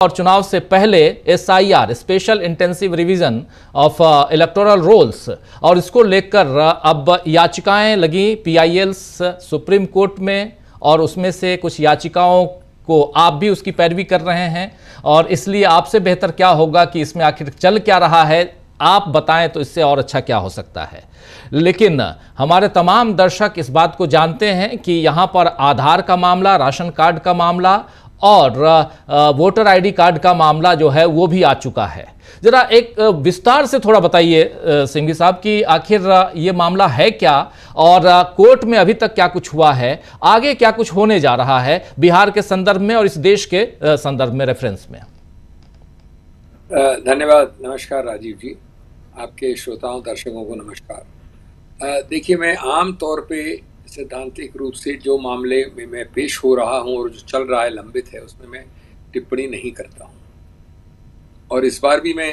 और चुनाव से पहले SIR special intensive revision of electoral rolls और इसको लेकर अब याचिकाएं लगी पीआईएल्स सुप्रीम कोर्ट में और उसमें से कुछ याचिकाओं को आप भी उसकी पैरवी कर रहे हैं और इसलिए आपसे बेहतर क्या होगा कि इसमें आखिर चल क्या रहा है आप बताएं तो इससे और अच्छा क्या हो सकता है। लेकिन हमारे तमाम दर्शक इस बात को जानते हैं कि यहां पर आधार का मामला, राशन कार्ड का मामला और वोटर आईडी कार्ड का मामला जो है वो भी आ चुका है। जरा एक विस्तार से थोड़ा बताइए सिंघवी साहब कि आखिर ये मामला है क्या और कोर्ट में अभी तक क्या कुछ हुआ है, आगे क्या कुछ होने जा रहा है बिहार के संदर्भ में और इस देश के संदर्भ में, रेफरेंस में। धन्यवाद। नमस्कार राजीव जी, आपके श्रोताओं दर्शकों को नमस्कार। देखिए, मैं आम तौर पे सैद्धांतिक रूप से जो मामले में मैं पेश हो रहा हूं और जो चल रहा है, लंबित है, उसमें मैं टिप्पणी नहीं करता हूं और इस बार भी मैं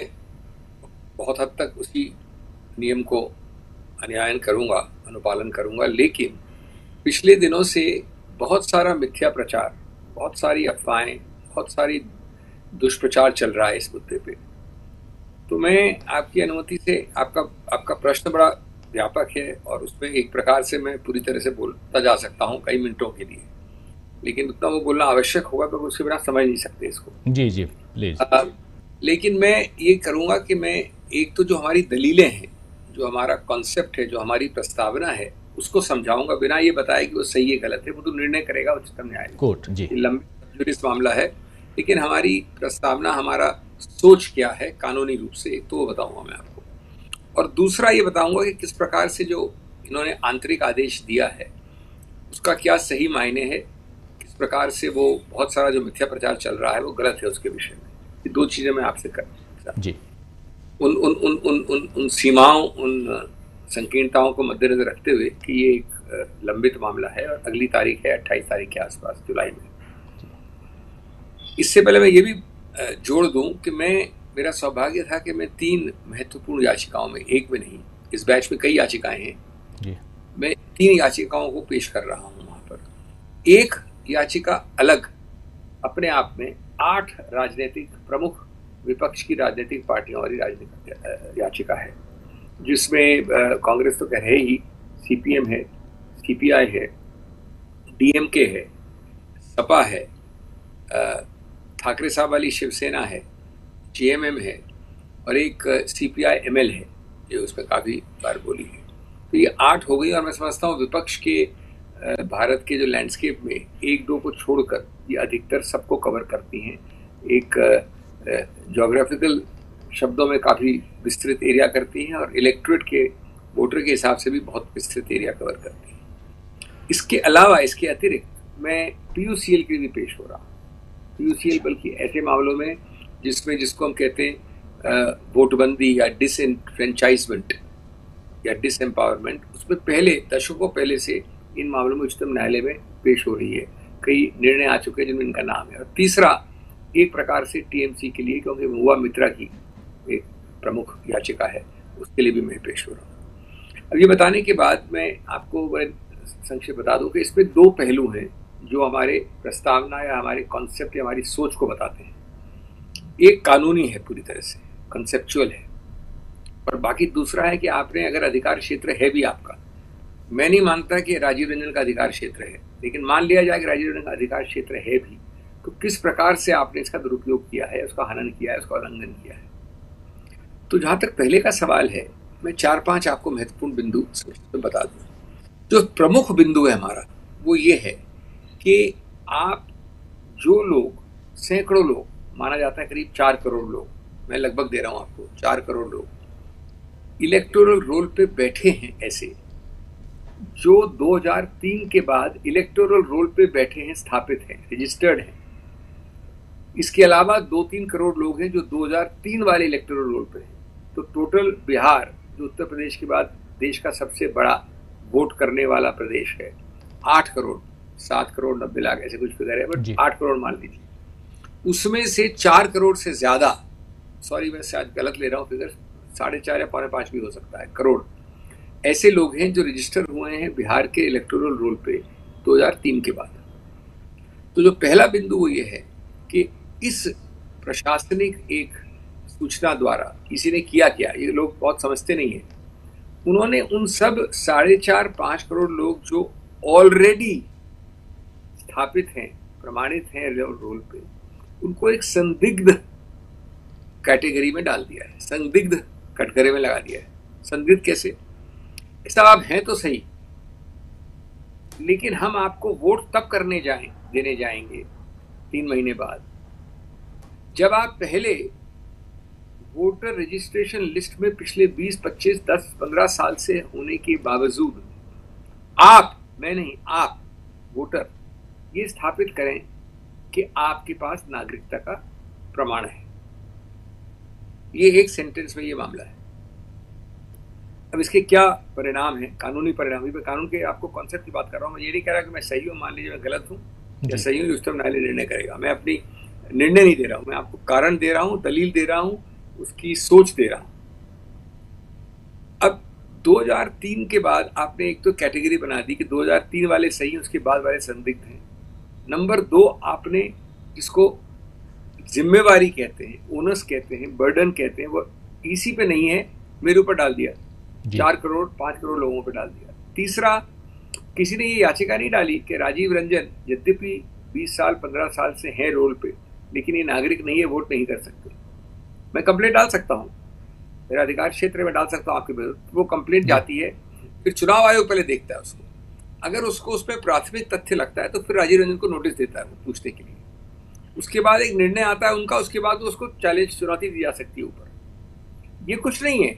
बहुत हद तक उसी नियम को अनुयायन करूंगा, अनुपालन करूंगा। लेकिन पिछले दिनों से बहुत सारा मिथ्या प्रचार, बहुत सारी अफवाहें, बहुत सारी दुष्प्रचार चल रहा है इस मुद्दे पे। तो मैं आपकी अनुमति से, आपका प्रश्न बड़ा व्यापक है और उसमें एक प्रकार से मैं पूरी तरह से बोलता जा सकता हूं कई मिनटों के लिए, लेकिन उतना वो बोलना आवश्यक होगा क्योंकि उसके बिना समझ नहीं सकते इसको। जी जी प्लीज। लेकिन मैं ये करूंगा कि मैं एक तो जो हमारी दलीलें हैं, जो हमारा कॉन्सेप्ट है, जो हमारी प्रस्तावना है, उसको समझाऊंगा बिना ये बताए कि वो सही है गलत है। वो तो निर्णय करेगा उच्चतम न्यायालय, कोर्ट जी। लंबी जुडिस मामला है, लेकिन हमारी प्रस्तावना, हमारा सोच क्या है कानूनी रूप से, तो वो बताऊंगा मैं आपको। और दूसरा ये बताऊंगा कि किस प्रकार से जो इन्होंने आंतरिक आदेश दिया है उसका क्या सही मायने है, किस प्रकार से वो बहुत सारा जो मिथ्या प्रचार चल रहा है वो गलत है, उसके विषय में। ये दो चीजें मैं आपसे कर जी। उन सीमाओं, उन संकीर्णताओं को मद्देनजर रखते हुए कि ये एक लंबित मामला है और अगली तारीख है 28 तारीख के आसपास, जुलाई में। इससे पहले मैं ये भी जोड़ दूं कि मेरा सौभाग्य था कि मैं 3 महत्वपूर्ण याचिकाओं में, एक में नहीं, इस बैच में कई याचिकाएं हैं जी। मैं 3 याचिकाओं को पेश कर रहा हूं वहां पर। एक याचिका अलग अपने आप में 8 राजनीतिक प्रमुख विपक्ष की राजनीतिक पार्टियों वाली राजनीतिक याचिका है, जिसमें कांग्रेस तो कह रहे ही, सीपीएम है, सीपीआई है, डीएमके है, सपा है, ठाकरे साहब वाली शिवसेना है, जेएमएम है और एक सीपीआई एमएल है जो उसमें काफ़ी बार बोली है। तो ये 8 हो गई और मैं समझता हूँ विपक्ष के भारत के जो लैंडस्केप में 1-2 को छोड़कर ये अधिकतर सबको कवर करती हैं। एक ज्योग्राफिकल शब्दों में काफ़ी विस्तृत एरिया करती हैं और इलेक्टोरेट के वोटर के हिसाब से भी बहुत विस्तृत एरिया कवर करती हैं। इसके अलावा, इसके अतिरिक्त मैं पीयूसीएल के लिए पेश हो रहा हूँ। पीयूसीएल बल्कि ऐसे मामलों में जिसको हम कहते हैं वोटबंदी या डिसएनफ्रेंचाइजमेंट या डिसएम्पावरमेंट, उसमें पहले, दशकों पहले से इन मामलों में उच्चतम न्यायालय में पेश हो रही है। कई निर्णय आ चुके हैं जिनमें इनका नाम है। और तीसरा एक प्रकार से टीएमसी के लिए, क्योंकि महुआ मित्रा की एक प्रमुख याचिका है, उसके लिए भी मैं पेश हो रहा हूँ। अब ये बताने के बाद मैं आपको बड़े संक्षेप बता दूं कि इसमें 2 पहलू हैं जो हमारे प्रस्तावना या हमारे कॉन्सेप्ट या हमारी सोच को बताते हैं। एक कानूनी है, पूरी तरह से कंसेप्चुअल है, और बाकी दूसरा है कि आपने अगर अधिकार क्षेत्र है भी आपका, मैं नहीं मानता कि राजीव रंजन का अधिकार क्षेत्र है, लेकिन मान लिया जाए कि राजीव रंजन का अधिकार क्षेत्र है भी, तो किस प्रकार से आपने इसका दुरुपयोग किया है, उसका हनन किया है, उसका उल्लंघन किया है। तो जहां तक पहले का सवाल है, मैं 4-5 आपको महत्वपूर्ण बिंदु बता दूं। जो प्रमुख बिंदु है हमारा वो ये है कि आप जो लोग, सैकड़ों लोग, माना जाता है करीब 4 करोड़ लोग, मैं लगभग दे रहा हूं आपको 4 करोड़ लोग इलेक्टोरल रोल पे बैठे हैं, ऐसे जो 2003 के बाद इलेक्टोरल रोल पे बैठे हैं, स्थापित हैं, रजिस्टर्ड हैं। इसके अलावा 2-3 करोड़ लोग हैं जो 2003 वाले इलेक्टोरल रोल पे हैं। तो टोटल बिहार, जो उत्तर प्रदेश के बाद देश का सबसे बड़ा वोट करने वाला प्रदेश है, 8 करोड़, 7 करोड़ 90 लाख ऐसे कुछ फिगर है, बट 8 करोड़ मान लीजिए। उसमें से 4 करोड़ से ज्यादा, सॉरी मैं शायद गलत ले रहा हूँ फिगर, 4.5 या 4.5 भी हो सकता है करोड़, ऐसे लोग हैं जो रजिस्टर हुए हैं बिहार के इलेक्टोरल रोल पे 2003 के बाद। तो जो पहला बिंदु वो ये है कि इस प्रशासनिक एक सूचना द्वारा किसी ने किया क्या, ये लोग बहुत समझते नहीं है। उन्होंने उन सब 4.5-5 करोड़ लोग जो ऑलरेडी स्थापित हैं, प्रमाणित हैं रोल पे, उनको एक संदिग्ध कैटेगरी में डाल दिया है, संदिग्ध कटघरे में लगा दिया है। संदिग्ध कैसे? साहब आप हैं तो सही, लेकिन हम आपको वोट तब देने जाएंगे 3 महीने बाद जब आप पहले वोटर रजिस्ट्रेशन लिस्ट में पिछले 20, 25, 10, 15 साल से होने के बावजूद आप, मैं नहीं, आप वोटर ये स्थापित करें कि आपके पास नागरिकता का प्रमाण है। ये एक सेंटेंस में ये मामला है। अब इसके क्या परिणाम है, कानूनी परिणाम? मैं कानून के आपको कॉन्सेप्ट की बात कर रहा हूँ। मैं ये नहीं कह रहा कि मैं सही हूँ, मान लीजिए मैं गलत हूँ या सही हूँ, उस तरफ न्यायालय निर्णय करेगा। मैं अपनी निर्णय नहीं दे रहा हूँ, मैं आपको कारण दे रहा हूँ, दलील दे रहा हूँ, उसकी सोच दे रहा हूँ। अब 2003 के बाद आपने एक तो कैटेगरी बना दी कि 2003 वाले सही हैं, उसके बाद वाले संदिग्ध हैं। नंबर 2, आपने जिसको जिम्मेवारी कहते हैं, ओनस कहते हैं, बर्डन कहते हैं, वो ईसी पे नहीं है, मेरे ऊपर डाल दिया, 4 करोड़ 5 करोड़ लोगों पे डाल दिया। तीसरा, किसी ने ये याचिका नहीं डाली कि राजीव रंजन यद्यपि 20 साल 15 साल से हैं रोल पे, लेकिन ये नागरिक नहीं है, वोट नहीं कर सकते। मैं कंप्लेंट डाल सकता हूँ, मेरा अधिकार क्षेत्र में डाल सकता हूँ आपके विरुद्ध। वो कंप्लेंट जाती है, फिर चुनाव आयोग पहले देखता है उसको। अगर उसको उसमें प्राथमिक तथ्य लगता है तो फिर राजीव रंजन को नोटिस देता है पूछने के लिए। उसके बाद एक निर्णय आता है उनका, उसके बाद उसको चैलेंज, चुनौती दी जा सकती है ऊपर। ये कुछ नहीं है,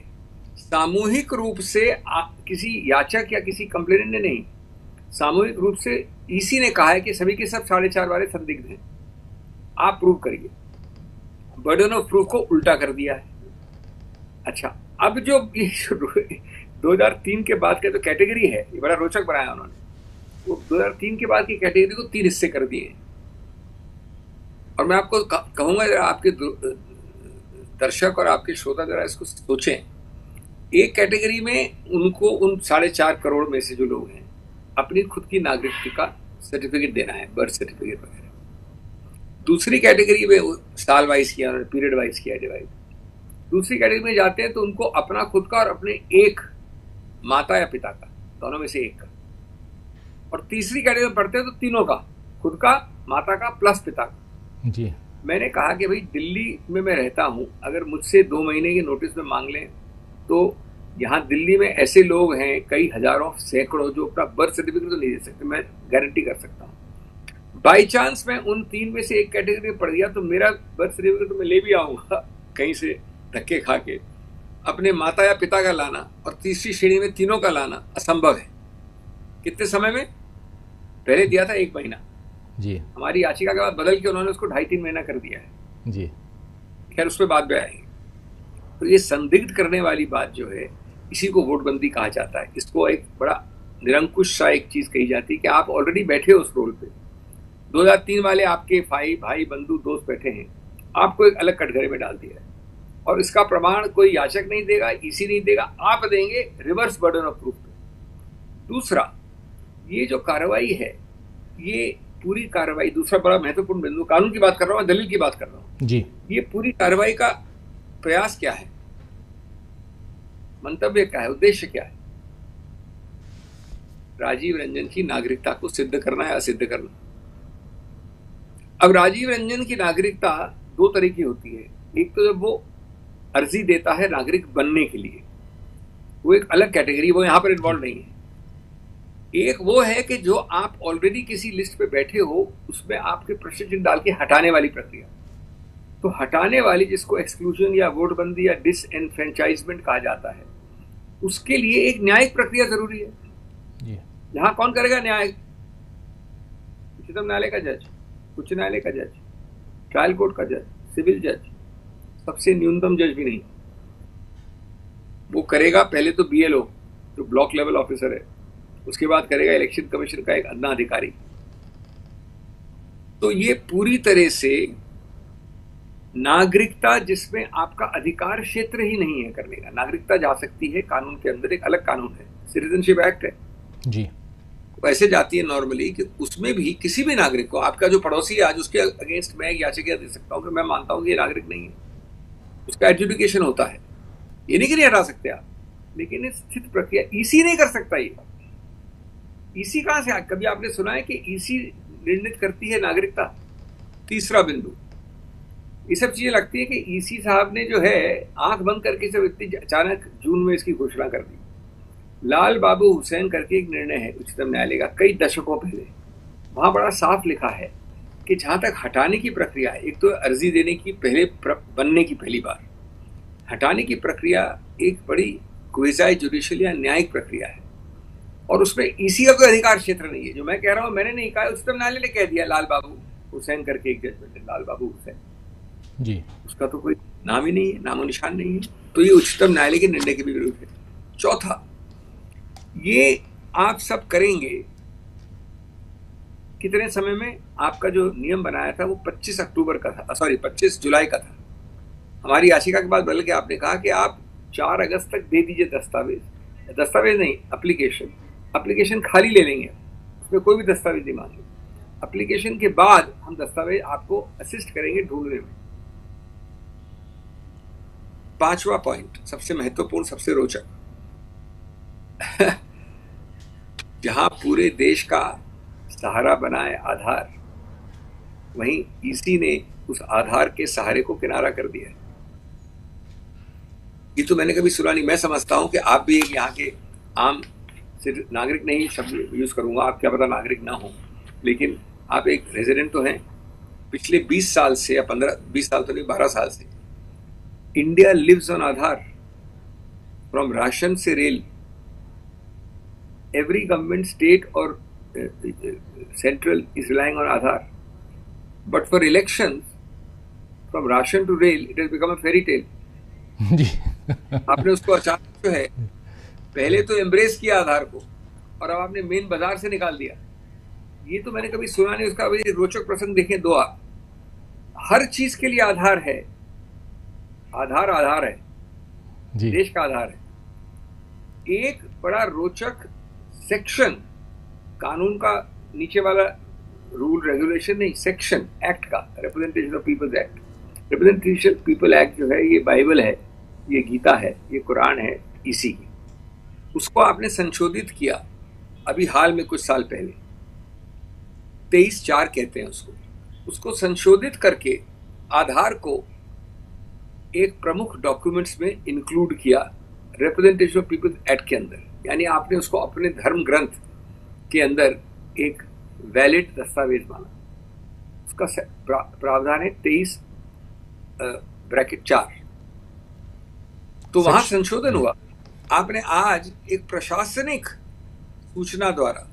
सामूहिक रूप से किसी याचक या किसी कंप्लेनेंट ने नहीं, सामूहिक रूप से ईसी ने कहा है कि सभी के सब 4.5 वाले संदिग्ध हैं, आप प्रूव करिए। बर्डन ऑफ प्रूफ को उल्टा कर दिया है। अच्छा, अब जो 2003 के बाद का जो कैटेगरी है, ये बड़ा रोचक बनाया उन्होंने। वो 2003 के बाद की कैटेगरी को 3 हिस्से कर दिए। और मैं आपको कहूंगा, जरा आपके दर्शक और आपके श्रोता जरा इसको सोचें। एक कैटेगरी में उनको, उन 4.5 करोड़ में से जो लोग हैं, अपनी खुद की नागरिकता का सर्टिफिकेट देना है, बर्थ सर्टिफिकेट वगैरह। दूसरी कैटेगरी में साल वाइज किया, पीरियड वाइज किया डिवाइड। दूसरी कैटेगरी में जाते हैं तो उनको अपना खुद का और अपने एक माता या पिता का, दोनों में से एक का। और तीसरी कैटेगरी में पढ़ते हैं तो तीनों का, खुद का, माता का प्लस पिता का। जी, मैंने कहा कि भाई दिल्ली में मैं रहता हूं, अगर मुझसे 2 महीने के नोटिस में मांग लें तो यहाँ दिल्ली में ऐसे लोग हैं, कई हजारों सैकड़ों, जो अपना बर्थ सर्टिफिकेट तो नहीं दे सकते, मैं गारंटी कर सकता हूँ। बाई चांस मैं उन 3 में से एक कैटेगरी में पड़ गया तो मेरा बर्थ सर्टिफिकेट तो मैं ले भी आऊंगा कहीं से धक्के खा के। अपने माता या पिता का लाना और तीसरी श्रेणी में तीनों का लाना असंभव है। कितने समय में? पहले दिया था 1 महीना जी, हमारी याचिका के बाद बदल के उन्होंने उसको 2.5-3 महीना कर दिया है जी। खैर उस पर बाद में आएंगे। तो ये संदिग्ध करने वाली बात जो है, इसी को वोटबंदी कहा जाता है। इसको एक बड़ा निरंकुश सा एक चीज कही जाती है कि आप ऑलरेडी बैठे हो उस रोल पे। 2003 वाले आपके भाई बंधु दोस्त बैठे हैं, आपको एक अलग कटघरे में डाल दिया है। और इसका प्रमाण कोई याचक नहीं देगा, ईसी नहीं देगा, आप देंगे रिवर्स बर्डन ऑफ प्रूफ पे। दूसरा, ये जो कार्रवाई है, ये पूरी कार्रवाई, दूसरा बड़ा महत्वपूर्ण बिंदु, कानून की बात कर रहा हूं, दलील की बात कर रहा हूं जी। ये पूरी कार्रवाई का प्रयास क्या है, मंतव्य क्या है, उद्देश्य क्या है? राजीव रंजन की नागरिकता को सिद्ध करना या असिद्ध करना। अब राजीव रंजन की नागरिकता 2 तरह की होती है। एक तो जब वो अर्जी देता है नागरिक बनने के लिए, वो एक अलग कैटेगरी, वो यहां पर इन्वॉल्व नहीं है। एक वो है कि जो आप ऑलरेडी किसी लिस्ट पे बैठे हो, उसमें आपके प्रश्न चिन्ह डाल के हटाने वाली प्रक्रिया। तो हटाने वाली, जिसको एक्सक्लूजन या वोटबंदी या डिसएनफ्रेंचाइजमेंट कहा जाता है, उसके लिए एक न्यायिक प्रक्रिया जरूरी है। यहां कौन करेगा न्याय? उच्चतम न्यायालय का जज, उच्च न्यायालय का जज, ट्रायल कोर्ट का जज, सिविल जज, सबसे न्यूनतम जज भी नहीं। वो करेगा पहले तो BLO, जो ब्लॉक लेवल ऑफिसर है, उसके बाद करेगा इलेक्शन कमीशन का एक अदना अधिकारी। तो ये पूरी तरह से नागरिकता, जिसमें आपका अधिकार क्षेत्र ही नहीं है करने का। नागरिकता जा सकती है कानून के अंदर, एक अलग कानून है, सिटीजनशिप एक्ट है जी। वैसे जाती है नॉर्मली कि उसमें भी किसी भी नागरिक को, आपका जो पड़ोसी है आज, उसके अगेंस्ट मैं एक याचिका दे सकता हूँ कि मैं मानता हूँ कि ये नागरिक नहीं है, उसका एडजुडिकेशन होता है। ये नहीं कि नहीं हटा सकते आप, लेकिन इस स्थित प्रक्रिया ईसी नहीं कर सकता। ये ईसी कहां से, कभी आपने सुना है कि ईसी निर्णित करती है नागरिकता? तीसरा बिंदु, ये सब चीजें लगती है कि ईसी साहब ने जो है आंख बंद करके सब इतनी अचानक जून में इसकी घोषणा कर दी। लाल बाबू हुसैन करके एक निर्णय है उच्चतम न्यायालय का कई दशकों पहले, वहां बड़ा साफ लिखा है कि जहां तक हटाने की प्रक्रिया है, एक तो अर्जी देने की पहले बनने की पहली बार, हटाने की प्रक्रिया एक बड़ी क्वेज़ाई जुडिशियल या न्यायिक प्रक्रिया है, और उसमें ईसी का कोई अधिकार क्षेत्र नहीं है। जो मैं कह रहा हूं मैंने नहीं कहा, उच्चतम न्यायालय ने कह दिया। लाल बाबू हुसैन करके एक जजमेंट है, लाल बाबू हुसैन जी, उसका तो कोई नाम ही नहीं है, नामो निशान नहीं है। तो ये उच्चतम न्यायालय के निर्णय के भी विरुद्ध है। चौथा, ये आप सब करेंगे कितने समय में? आपका जो नियम बनाया था वो 25 अक्टूबर का था, सॉरी 25 जुलाई का था। हमारी याचिका के बाद बदल के आपने कहा कि आप 4 अगस्त तक दे दीजिए दस्तावेज नहीं, एप्लीकेशन खाली ले लेंगे, उसमें कोई भी दस्तावेज नहीं मांगे। एप्लीकेशन के बाद हम दस्तावेज आपको असिस्ट करेंगे ढूंढने में। पांचवा पॉइंट, सबसे महत्वपूर्ण, सबसे रोचक, जहां पूरे देश का सहारा बनाए आधार, वहीं ईसी ने उस आधार के सहारे को किनारा कर दिया। ये तो मैंने कभी सुना नहीं। मैं समझता हूं कि आप भी एक यहाँ के आम सिर्फ नागरिक नहीं शब्द यूज करूंगा, आप क्या पता नागरिक ना हो, लेकिन आप एक रेजिडेंट तो हैं। पिछले 20 साल से या 20 साल तो नहीं, 12 साल से India lives on Aadhaar, from ration से रेल। एवरी गवर्नमेंट, स्टेट और central is relying on Aadhaar, but for election from ration to rail it has become a fairy tale. जी आपने उसको अचानक जो है पहले तो एम्ब्रेस किया आधार को, और अब आपने मेन बाजार से निकाल दिया। ये तो मैंने कभी सुना नहीं। उसका वही रोचक प्रसंग देखें, दो हर चीज के लिए आधार है, आधार है जी, देश का आधार है। एक बड़ा रोचक सेक्शन, कानून का नीचे वाला रूल रेगुलेशन नहीं, सेक्शन एक्ट का, representation of peoples act. Representation people act जो है ये बाइबल है, ये गीता है, ये कुरान है ईसी की। उसको आपने संशोधित किया अभी हाल में, कुछ साल पहले, 23(4) कहते हैं उसको संशोधित करके आधार को एक प्रमुख डॉक्यूमेंट्स में इंक्लूड किया रिप्रेजेंटेशन ऑफ पीपल एक्ट के अंदर। यानी आपने उसको अपने धर्म ग्रंथ के अंदर एक वैलिड दस्तावेज माना। उसका प्रावधान है 23(4). तो वहां संशोधन हुआ। आपने आज एक प्रशासनिक सूचना द्वारा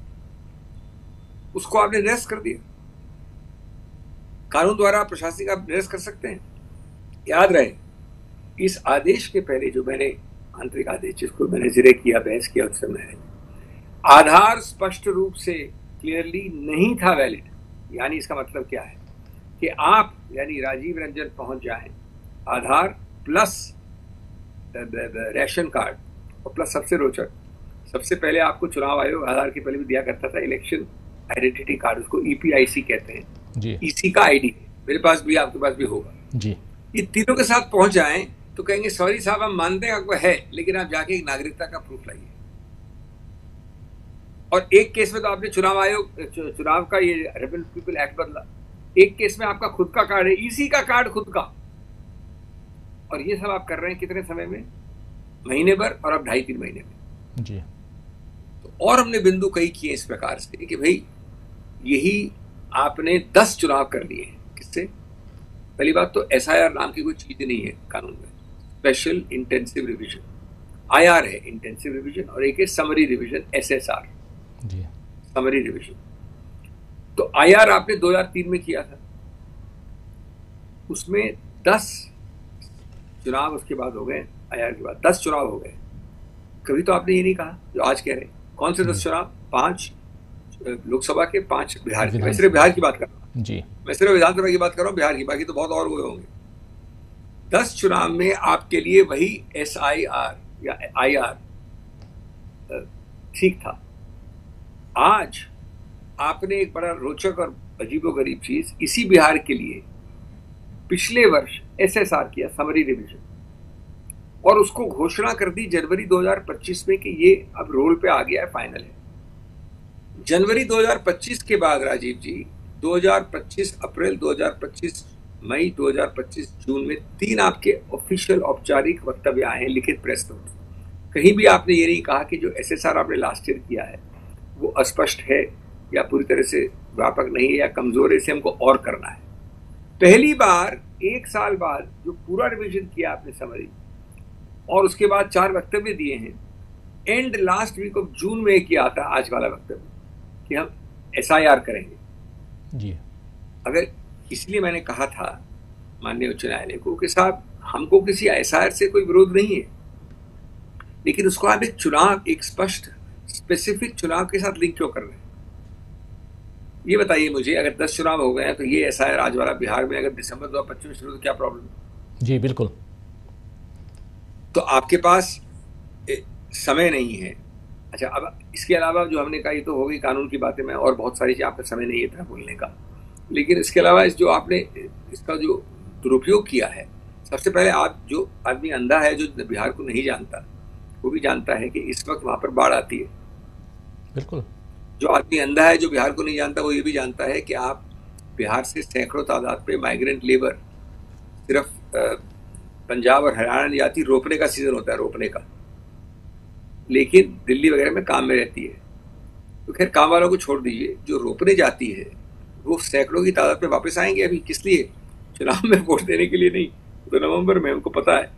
उसको आपने निरस्त कर दिया। कानून द्वारा प्रशासनिक आप निरस्त कर सकते हैं। याद रहे, इस आदेश के पहले जो मैंने आंतरिक आदेश जिसको मैंने जिक्र किया, बहस किया उस समय, आधार स्पष्ट रूप से क्लियरली नहीं था वैलिड। यानी इसका मतलब क्या है कि आप यानी राजीव रंजन पहुंच जाएं, आधार प्लस रेशन कार्ड, और प्लस सबसे रोचक, सबसे पहले आपको चुनाव आयोग आधार के पहले भी दिया करता था इलेक्शन आइडेंटिटी कार्ड, उसको ईपीआईसी कहते हैं जी। ईसी का आईडी मेरे पास भी, आपके पास भी होगा जी। ये तीनों के साथ पहुंच जाएं तो कहेंगे सॉरी साहब हम मानते हैं आपको है, लेकिन आप जाके एक नागरिकता का प्रूफ लाइए। और एक केस में तो आपने चुनाव का ये रिपब्लिक पीपल एक्ट बदला, एक केस में आपका खुद का कार्ड है, ईसी का कार्ड खुद का, और ये सब आप कर रहे हैं कितने समय में? महीने भर, और अब 2.5-3 महीने में जी। तो और हमने बिंदु कई किए इस प्रकार से कि भाई यही आपने 10 चुनाव कर लिए। किससे? पहली बात तो एसआईआर नाम की कोई चीज नहीं है कानून में, स्पेशल इंटेंसिव रिवीजन, आईआर है इंटेंसिव रिवीजन, और एक है समरी रिवीजन, एसएसआर जी, समरी रिवीजन। तो आईआर आपने 2003 में किया था, उसमें 10 चुनाव उसके बाद हो गए, आईआर के बाद 10 चुनाव हो गए। कभी तो आपने ये नहीं कहा जो आज कह रहे हैं। कौन से 10 चुनाव? 5 लोकसभा के, 5 बिहार के। मैं सिर्फ बिहार की बात कर रहा हूँ जी, मैं सिर्फ विधानसभा की बात कर रहा हूँ, बिहार की, बाकी तो बहुत और हुए होंगे। 10 चुनाव में आपके लिए वही एसआईआर या आईआर ठीक था। आज आपने एक बड़ा रोचक और अजीबोगरीब चीज इसी बिहार के लिए पिछले वर्ष एसएसआर किया, समरी रिवीजन, और उसको घोषणा कर दी जनवरी 2025 में कि ये अब रोल पे आ गया है, फाइनल है। जनवरी 2025 के बाद राजीव जी 2025 अप्रैल, 2025 मई, 2025 जून में 3 आपके ऑफिशियल औपचारिक वक्तव्य आए हैं, लिखित प्रेस नोट। कहीं भी आपने ये नहीं कहा कि जो एसएसआर आपने लास्ट ईयर किया है वो अस्पष्ट है या पूरी तरह से व्यापक नहीं है या कमजोर है, इसे हमको और करना है। पहली बार 1 साल बाद जो पूरा रिवीजन किया आपने समरी, और उसके बाद 4 वक्तव्य दिए हैं, and last week of June में किया था आज वाला वक्तव्य कि हम एसआईआर करेंगे जी। अगर, इसलिए मैंने कहा था माननीय उच्च न्यायालय को कि साहब हमको किसी एसआईआर से कोई विरोध नहीं है, लेकिन उसको आप एक चुनाव, एक स्पष्ट स्पेसिफिक चुनाव के साथ लिंक क्यों कर रहे हैं? ये बताइए मुझे, अगर 10 चुनाव हो गए हैं तो ये एसआईआर आज वाला बिहार में अगर दिसंबर 2025 में शुरू, तो क्या प्रॉब्लम है? जी बिल्कुल। तो आपके पास समय नहीं है। अच्छा, अब इसके अलावा जो हमने कहा, ये तो हो गई कानून की बातें, मैं और बहुत सारी चीज़, आपका समय नहीं था बोलने का, लेकिन इसके अलावा इस जो आपने इसका जो दुरुपयोग किया है, सबसे पहले आप, जो आदमी अंधा है, जो बिहार को नहीं जानता, वो भी जानता है कि इस वक्त वहाँ पर बाढ़ आती है। बिल्कुल। जो आदमी अंधा है जो बिहार को नहीं जानता, वो ये भी जानता है कि आप बिहार से सैकड़ों तादाद पे माइग्रेंट लेबर, सिर्फ पंजाब और हरियाणा नहीं जाती, रोपने का सीजन होता है, रोपने का, लेकिन दिल्ली वगैरह में काम में रहती है। तो खैर काम वालों को छोड़ दीजिए, जो रोपने जाती है वो सैकड़ों की तादाद में वापस आएंगे। अभी किस लिए? चुनाव में वोट देने के लिए नहीं, तो नवंबर में, उनको पता है,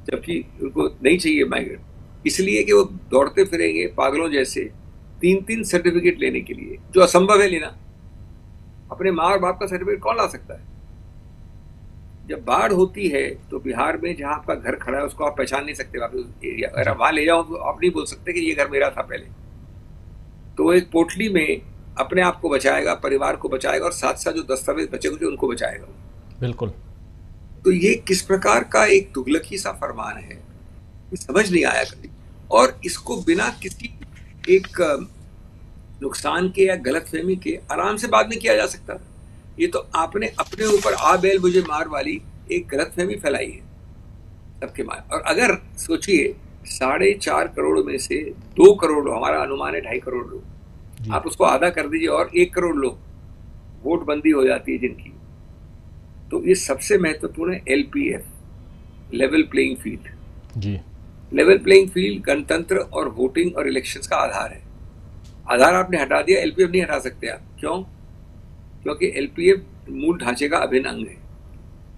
जबकि उनको नहीं चाहिए माइग्रेंट, इसलिए कि वो दौड़ते फिरेंगे पागलों जैसे 3-3 सर्टिफिकेट लेने के लिए, जो असंभव है लेना। अपने माँ और बाप का सर्टिफिकेट कौन ला सकता है? जब बाढ़ होती है तो बिहार में जहां आपका घर खड़ा है उसको आप पहचान नहीं सकते वापस एरिया, अगर आप वहां ले जाओ तो आप नहीं बोल सकते कि ये घर मेरा था पहले। तो एक पोटली में अपने आप को बचाएगा, परिवार को बचाएगा, और साथ साथ जो दस्तावेज बचे हुए उनको बचाएगा। बिल्कुल। तो ये किस प्रकार का एक तुगलकी सा फरमान है, समझ नहीं आया कभी, और इसको बिना किसी एक नुकसान के या गलतफहमी के आराम से बाद में किया जा सकता है। ये तो आपने अपने ऊपर आ बैल मुझे मार वाली एक गलतफहमी फैलाई है सबके मार। और अगर सोचिए 4.5 करोड़ में से 2 करोड़, हमारा अनुमान है 2.5 करोड़ लोग, आप उसको आधा कर दीजिए और 1 करोड़ लोग वोट बंदी हो जाती है जिनकी, तो ये सबसे महत्वपूर्ण है एलपीएफ, लेवल प्लेइंग फील्ड। जी, लेवल प्लेइंग फील्ड गणतंत्र और वोटिंग और इलेक्शंस का आधार है। आधार आपने हटा दिया, एलपीएफ नहीं हटा सकते आप। क्यों? क्योंकि एलपीएफ मूल ढांचे का अभिन्न अंग है।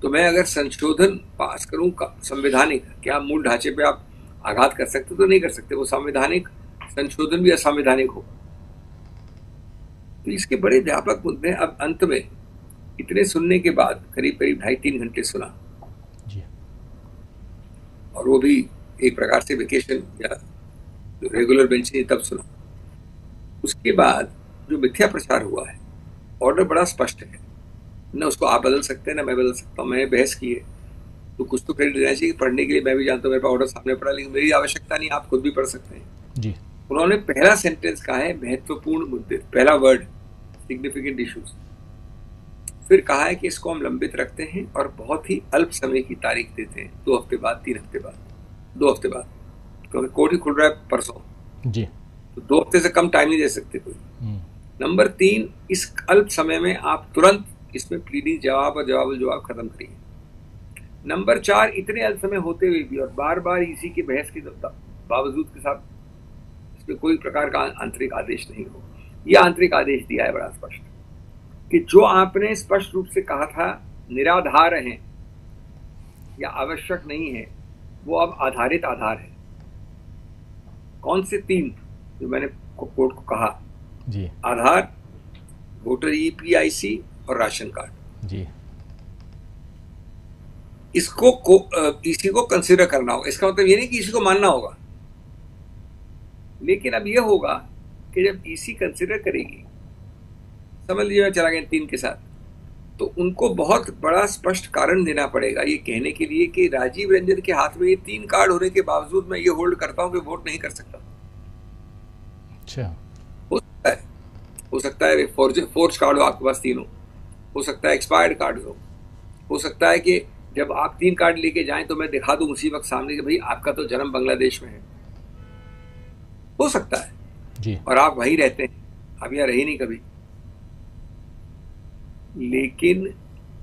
तो मैं अगर संशोधन पास करूं संवैधानिक, क्या मूल ढांचे पे आप आघात कर सकते? तो नहीं कर सकते। वो संवैधानिक संशोधन भी असंवैधानिक हो। तो इसके बड़े व्यापक मुद्दे हैं। अब अंत में इतने सुनने के बाद, करीब करीब 2.5-3 घंटे सुना जी, और वो भी एक प्रकार से वेकेशन या रेगुलर बेंच नहीं तब सुना। उसके बाद जो मिथ्या प्रचार हुआ है, ऑर्डर बड़ा स्पष्ट है, न उसको आप बदल सकते हैं, न मैं बदल सकता हूँ। मैंने बहस की है तो कुछ तो क्रेडिट देना चाहिए। पढ़ने के लिए मैं भी जानता हूँ, मेरे पास ऑर्डर सामने पड़ा, लेकिन मेरी आवश्यकता नहीं, आप खुद भी पढ़ सकते हैं जी। उन्होंने पहला सेंटेंस कहा है महत्वपूर्ण मुद्दे, पहला वर्ड सिग्निफिकेंट इश्यूज, फिर कहा है कि इसको हम लंबित रखते हैं और बहुत ही अल्प समय की तारीख देते हैं, 2 हफ्ते बाद, 3 हफ्ते बाद, 2 हफ्ते बाद, क्योंकि कोर्ट ही खुल रहा है परसों जी, तो 2 हफ्ते से कम टाइम नहीं दे सकते कोई। नंबर 3, इस अल्प समय में आप तुरंत इसमें प्लीडिंग जवाब और जवाब खत्म करिए। नंबर 4, इतने अल्प समय होते हुए भी और बार बार इसी की बहस के बावजूद के साथ इसमें कोई प्रकार का आंतरिक आदेश नहीं हो। यह आंतरिक आदेश दिया है बड़ा स्पष्ट कि जो आपने स्पष्ट रूप से कहा था निराधार हैं या आवश्यक नहीं है, वो अब आधारित आधार है। कौन से 3 जो मैंने कोर्ट को कहा जी? आधार, वोटर ईपीआईसी और राशन कार्ड जी। इसको इसी को कंसिडर करना होगा। इसका मतलब ये नहीं कि इसी को मानना होगा, लेकिन अब ये होगा कि जब ईसी कंसिडर करेगी, समझ लीजिए मैं चला गया 3 के साथ, तो उनको बहुत बड़ा स्पष्ट कारण देना पड़ेगा ये कहने के लिए कि राजीव रंजन के हाथ में ये 3 कार्ड होने के बावजूद मैं ये होल्ड करता हूं कि वोट नहीं कर सकता। अच्छा, हो सकता है, हो सकता है फोर्ज कार्ड हो आपके पास तीनों, हो सकता है एक्सपायर्ड कार्ड हो सकता है कि जब आप 3 कार्ड लेके जाएं तो मैं दिखा दूं उसी वक्त सामने कि भाई आपका तो जन्म बांग्लादेश में है, हो सकता है जी। और आप वहीं रहते हैं, आप यहाँ रहे नहीं कभी। लेकिन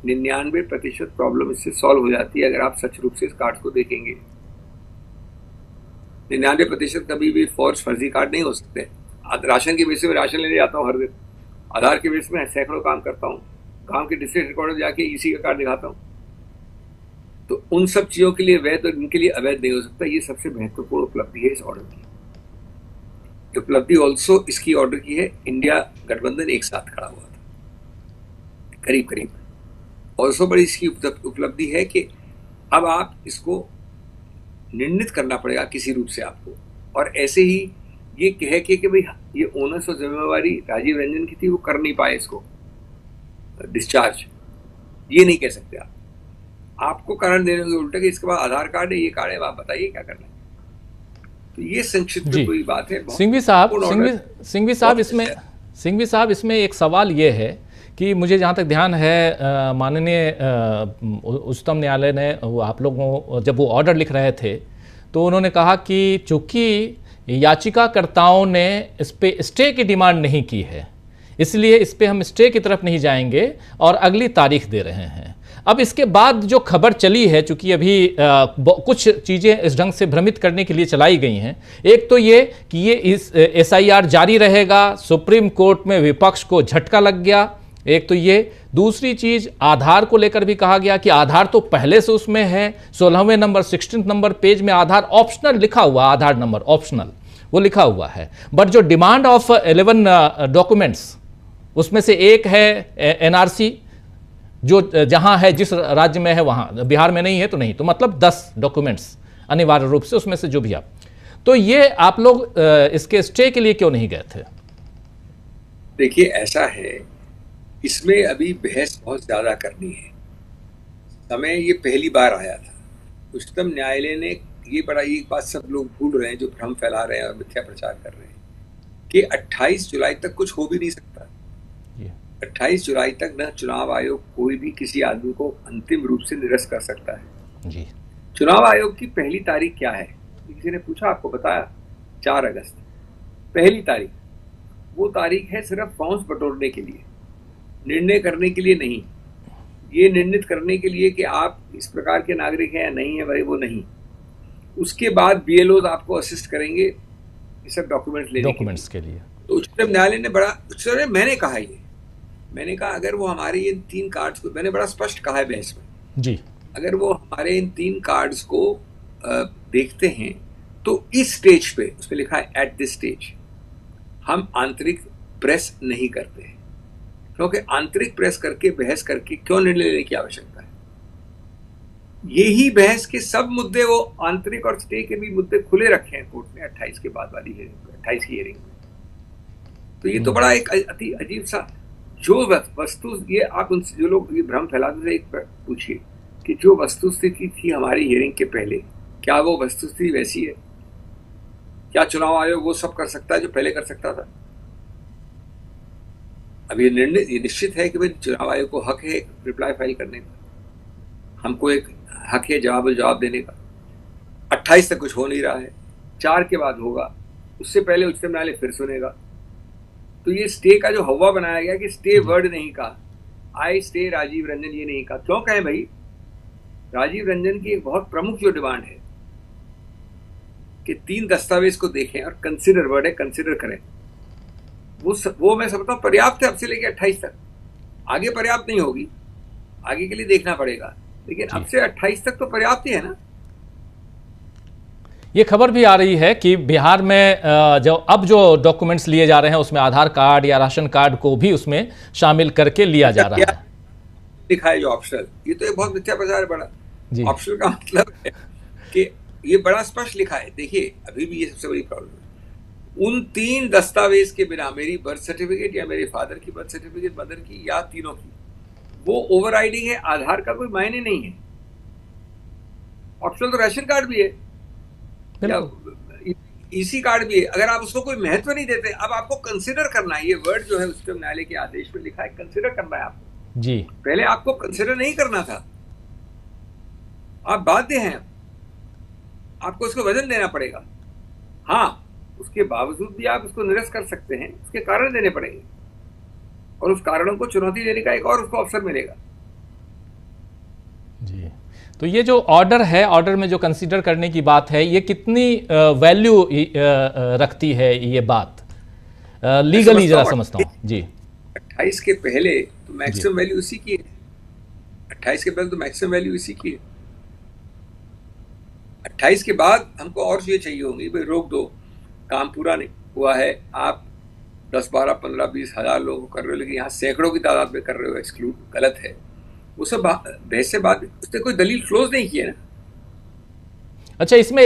99% प्रॉब्लम इससे सॉल्व हो जाती है अगर आप सच रूप से इस कार्ड को देखेंगे। 99% कभी भी फर्जी कार्ड नहीं हो सकते। राशन के बेस में राशन लेने जाता हूँ हर दिन, आधार के बेस में सैकड़ों काम करता हूँ, गांव के डिस्ट्रिक्ट हेडक्वार्टर जाके ईसी का कार्ड दिखाता हूँ। तो उन सब चीजों के लिए वैध और इनके लिए अवैध नहीं हो सकता। ये सबसे महत्वपूर्ण उपलब्धि है इस ऑर्डर की। उपलब्धि ऑल्सो इसकी ऑर्डर की है, इंडिया गठबंधन एक साथ खड़ा हुआ था करीब करीब। ऑल्सो बड़ी इसकी उपलब्धि है कि अब आप इसको निर्णित करना पड़ेगा किसी रूप से आपको, और ऐसे ही ये कह के भाई ये ओनर्स और जिम्मेवारी राजीव रंजन की थी, वो कर नहीं पाए इसको डिस्चार्ज, ये नहीं कह सकते आप। आपको कारण देने के उल्टा कि इसके बाद आधार कार्ड है, ये कार्ड है, आप बताइए क्या करना है। तो ये संक्षिप्त में कोई बात है। सिंघवी साहब इसमें एक सवाल ये है कि मुझे जहाँ तक ध्यान है, माननीय उच्चतम न्यायालय ने आप लोगों जब वो ऑर्डर लिख रहे थे तो उन्होंने कहा कि चूंकि याचिकाकर्ताओं ने इस पे स्टे की डिमांड नहीं की है, इसलिए इस पे हम स्टे की तरफ नहीं जाएंगे और अगली तारीख दे रहे हैं। अब इसके बाद जो खबर चली है, चूंकि अभी कुछ चीज़ें इस ढंग से भ्रमित करने के लिए चलाई गई हैं। एक तो ये कि ये इस SIR जारी रहेगा, सुप्रीम कोर्ट में विपक्ष को झटका लग गया, एक तो ये। दूसरी चीज, आधार को लेकर भी कहा गया कि आधार तो पहले से उसमें है, 16वें नंबर 16 नंबर पेज में आधार ऑप्शनल लिखा हुआ, आधार नंबर ऑप्शनल वो लिखा हुआ है। बट जो डिमांड ऑफ 11 डॉक्यूमेंट्स, उसमें से एक है NRC, जो जहां है, जिस राज्य में है वहां, बिहार में नहीं है तो नहीं, तो मतलब 10 डॉक्यूमेंट्स अनिवार्य रूप से, उसमें से जो भी आप, तो ये आप लोग इसके स्टे के लिए क्यों नहीं गए थे? देखिए ऐसा है, इसमें अभी बहस बहुत ज्यादा करनी है। समय ये पहली बार आया था, उच्चतम न्यायालय ने ये बड़ा, एक बात सब लोग भूल रहे हैं जो भ्रम फैला रहे हैं और मिथ्या प्रचार कर रहे हैं कि 28 जुलाई तक कुछ हो भी नहीं सकता। 28 जुलाई तक न चुनाव आयोग कोई भी किसी आदमी को अंतिम रूप से निरस्त कर सकता है जी। चुनाव आयोग की पहली तारीख क्या है, किसी ने पूछा, आपको बताया 4 अगस्त पहली तारीख। वो तारीख है सिर्फ फॉर्म्स बटोरने के लिए, निर्णय करने के लिए नहीं। ये निर्णित करने के लिए कि आप इस प्रकार के नागरिक हैं या नहीं है, भाई वो नहीं। उसके बाद BLOs आपको असिस्ट करेंगे ये सब डॉक्यूमेंट्स के लिए। तो उच्चतम न्यायालय ने बड़ा, मैंने कहा अगर वो हमारे इन 3 कार्ड्स को, मैंने बड़ा स्पष्ट कहा है बहस में जी, अगर वो हमारे इन 3 कार्ड्स को देखते हैं तो इस स्टेज पे, उस पर लिखा है एट दिस स्टेज, हम आंतरिक प्रेस नहीं करते हैं, क्योंकि आंतरिक प्रेस करके बहस करके क्यों निर्णय लेने की आवश्यकता है। यही बहस के सब मुद्दे, वो आंतरिक और स्टे के भी मुद्दे खुले रखे हैं कोर्ट ने 28 के बाद वाली हियरिंग में, 28 की हियरिंग में। तो ये तो बड़ा एक अति अजीब सा, जो वस्तु, ये आप उनसे जो लोग ये भ्रम फैलाते थे, एक पूछिए कि जो वस्तुस्थिति थी हमारी हियरिंग के पहले, क्या वो वस्तुस्थिति वैसी है? क्या चुनाव आयोग वो सब कर सकता है जो पहले कर सकता था? अब ये निर्णय, ये निश्चित है कि भाई चुनाव आयोग को हक है रिप्लाई फाइल करने का, हमको एक हक है जवाब देने का। 28 तक कुछ हो नहीं रहा है, 4 के बाद होगा, उससे पहले उच्चतम न्यायालय फिर सुनेगा। तो ये स्टे का जो हवा बनाया गया कि स्टे वर्ड नहीं कहा, आई स्टे राजीव रंजन, ये नहीं कहा। क्यों कहें भाई? राजीव रंजन की एक बहुत प्रमुख जो डिमांड है कि 3 दस्तावेज को देखें और कंसिडर, वर्ड है कंसिडर करें, वो मैं समझता हूँ पर्याप्त है अब से लेकर 28 तक। आगे पर्याप्त नहीं होगी, आगे के लिए देखना पड़ेगा, लेकिन अब से 28 तक तो पर्याप्त ही है ना। ये खबर भी आ रही है कि बिहार में जो डॉक्यूमेंट्स लिए जा रहे हैं उसमें आधार कार्ड या राशन कार्ड को भी उसमें शामिल करके लिया जा रहा है। लिखा है जो ऑप्शनल, ये तो एक बहुत मिथ्या प्रचार है बड़ा। ऑप्शनल का मतलब है कि ये बड़ा स्पष्ट लिखा है। देखिए अभी भी ये सबसे बड़ी प्रॉब्लम है, उन 3 दस्तावेज के बिना, मेरी बर्थ सर्टिफिकेट या मेरे फादर की बर्थ सर्टिफिकेट, मदर की या तीनों की, वो ओवरराइडिंग है, आधार का कोई मायने नहीं है। ऑप्शनल तो राशन कार्ड भी है, ईसी कार्ड भी है, अगर आप उसको कोई महत्व नहीं देते, अब आपको कंसिडर करना है, ये वर्ड जो है उच्चतम न्यायालय के आदेश में लिखा है, कंसिडर करना है आपको जी। पहले आपको कंसिडर नहीं करना था, आप बाध्य हैं, आपको उसको वजन देना पड़ेगा। हाँ, उसके बावजूद भी आप उसको निरस्त कर सकते हैं, उसके कारण देने पड़ेंगे और उस कारणों को चुनौती देने का एक और उसको अवसर मिलेगा। जी, तो ये जो ऑर्डर है, ऑर्डर में जो कंसीडर करने की बात है, ये कितनी वैल्यू रखती है ये बात लीगली, जरा समझता हूँ जी। 28 के पहले तो मैक्सिमम वैल्यू इसी की है, 28 के पहले तो मैक्सिमम वैल्यू इसी की है। 28 के बाद हमको और चीजें चाहिए होंगी, भाई रोक दो, काम पूरा नहीं हुआ है, आप 10, 12, 15, 20 हजार लोगों को कर रहे हो, लेकिन यहाँ सैकड़ों की तादाद में कर रहे हो, एक्सक्लूड, गलत है। वो सब बहस से बात, उसने कोई दलील क्लोज नहीं की है ना। अच्छा, इसमें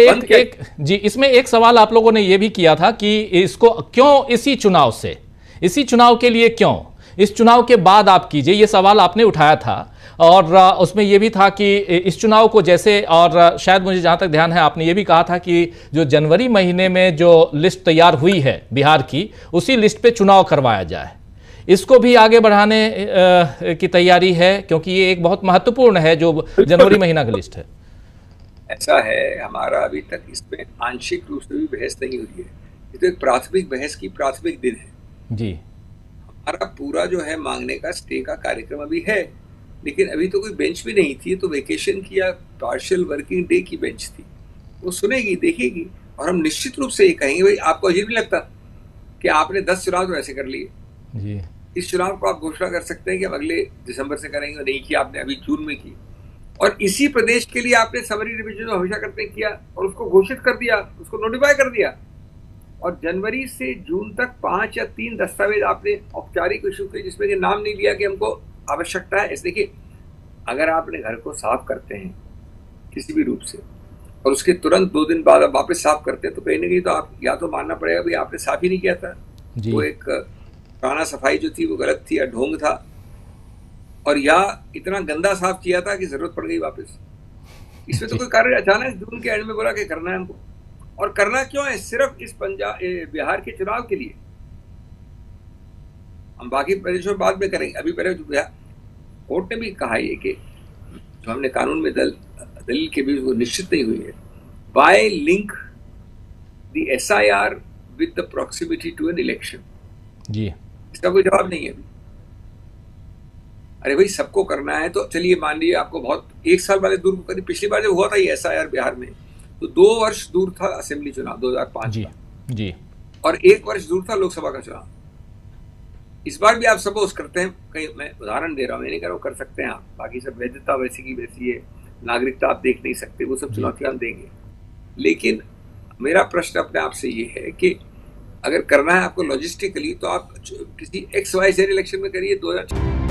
इसमें एक सवाल आप लोगों ने यह भी किया था कि इसको क्यों इसी चुनाव से, इसी चुनाव के लिए क्यों, इस चुनाव के बाद आप कीजिए, ये सवाल आपने उठाया था। और उसमें यह भी था कि इस चुनाव को जैसे, और शायद मुझे जहां तक ध्यान है आपने ये भी कहा था कि जो जनवरी महीने में जो लिस्ट तैयार हुई है बिहार की, उसी लिस्ट पे चुनाव करवाया जाए। इसको भी आगे बढ़ाने की तैयारी है, क्योंकि ये एक बहुत महत्वपूर्ण है जो जनवरी महीना की लिस्ट है। ऐसा है, हमारा अभी तक इसमें आंशिक रूप से भी बहस नहीं हुई है, ये तो एक प्राथमिक बहस की प्राथमिक दिन है जी। हमारा पूरा जो है मांगने का स्टे का कार्यक्रम अभी है, लेकिन अभी तो कोई बेंच भी नहीं थी, तो वेकेशन की या पार्शियल वर्किंग डे की बेंच थी, वो सुनेगी, देखेगी, और हम निश्चित रूप से ये कहेंगे, भाई आपको अजीब नहीं लगता कि आपने 10 चुनाव तो ऐसे कर लिए जी, इस चुनाव को आप घोषणा कर सकते हैं कि हम अगले दिसंबर से करेंगे, नहीं किया आपने, अभी जून में की, और इसी प्रदेश के लिए आपने समरी रिवीजन हमेशा करते किया और उसको घोषित कर दिया, उसको नोटिफाई कर दिया, और जनवरी से जून तक 5 या 3 दस्तावेज आपने औपचारिक इशू किए जिसमें कि नाम नहीं लिया कि हमको आवश्यकता है। ऐसे देखिए, अगर आप अपने घर को साफ करते हैं किसी भी रूप से और उसके तुरंत 2 दिन बाद आप वापस साफ करते हैं, तो कहीं ना कहीं तो आप या तो मानना पड़ेगा भाई आपने साफ ही नहीं किया था, वो एक पुराना सफाई जो थी वो गलत थी या ढोंग था, और या इतना गंदा साफ किया था कि जरूरत पड़ गई वापस। इसमें तो कोई कार्य अचानक जून के एंड में बोला कि करना है हमको, और करना क्यों है, सिर्फ इस बिहार के चुनाव के लिए। हम बाकी प्रदेशों में बाद में करेंगे, अभी पहले कोर्ट ने भी कहा है कि जो हमने कानून में दलील के बीच वो निश्चित नहीं हुई है, by link the SIR with the proximity to an election. जी, इसका कोई जवाब नहीं है अभी। अरे भाई, सबको करना है तो चलिए, मान लीजिए आपको बहुत 1 साल वाले दूर करी, पिछली बार जब हुआ था ये SIR बिहार में, तो 2 वर्ष दूर था असेंबली चुनाव 2005 जी, और 1 वर्ष दूर था लोकसभा का चुनाव। इस बार भी आप सपोज करते हैं, कहीं मैं उदाहरण दे रहा हूँ, मैं नहीं कह रहा हूँ, कर सकते हैं आप, बाकी सब वैधता वैसी की वैसी है, नागरिकता आप देख नहीं सकते, वो सब चुनौतियां हम देंगे। लेकिन मेरा प्रश्न अपने आप से ये है कि अगर करना है आपको लॉजिस्टिकली, तो आप किसी XYZ इलेक्शन में करिए 2004